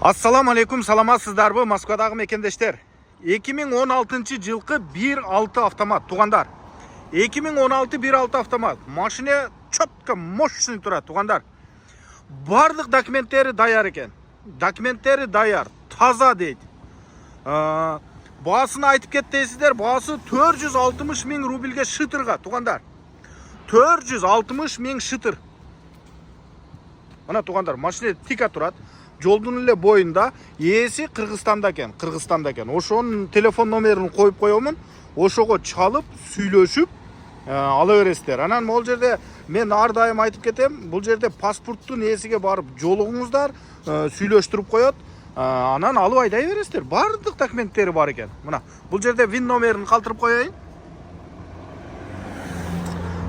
Assalamu alaikum, саламатсыздарбы Москвадагы мекендештер. 2016 жылкы 1.6 автомат тугандар. 2016 1.6 автомат. Машина четко мощный турат тугандар. Бардык документтери даяр экен. Документтери даяр, таза дейт. Баасын айтып кеттесиздер, баасы 460 миң рубльге шытырга тугандар. 460 миң шытыр. Мына тугандар, машина тика турат. Жолдун эле боюнда, ээси Кыргызстанда экен. Ошонун телефон номерин коюп коёмун. Ошого чалып, сүйлөшүп ала бересиздер. Анан бул жерде мен ар дайым айтып кетем, бул жерде паспорттун ээсиге барып жолугуңуздар, сүйлөштүрүп коет. Анан алып айдай бересиздер. Бардык документтери бар экен. Мына бул жерде вин номерин калтырып коеюн.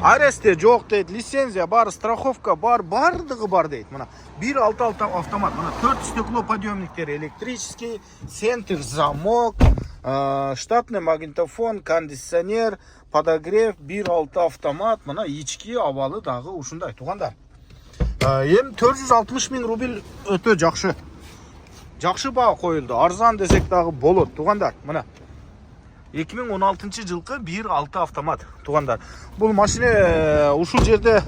Аресте жок дейт, лицензия бар, страховка бар, бардыгы бар дейт. Мына 1.6 автомат. Мына 4 стеклоподъемниктер электрический, центр, замок, штатный магнитофон, кондиционер, подогрев, 1.6 автомат. Мына ички абалы дагы ушундай тугандар. Эми 460 миң рубль өтө жакшы. Жакшы баа коюлду. Арзан десек дагы болот тугандар. Мына 2016 жылкы 1.6 автомат тугандар. Бул машина ушул жерде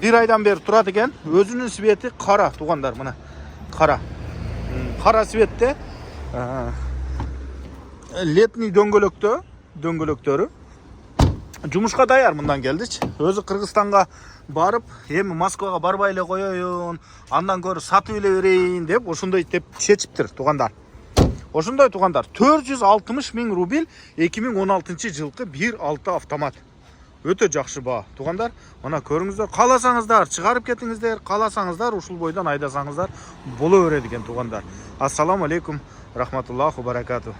бир айдан бери турат экен. Өзүнүн свети кара тугандар, мына кара. Кара светте летний дөңгөлөктөрү жумушка даяр мындан келдичи. Өзү Кыргызстанга барып, эми Москвага барбай эле коеюн, андан көрө сатып эле берейин деп ошондой деп чечиптир тугандар. Ошондой тугандар, 460 миң рубль 2016 жылкы 1.6 автомат. Өтө жакшы баа тугандар. Мына көрүңүздөр, кааласаңыздар чыгарып кетиңиздер, кааласаңыздар ушул бойдон айдасаңыздар боло берет экен тугандар. Ассаламу алейкум, рахматуллаху баракату.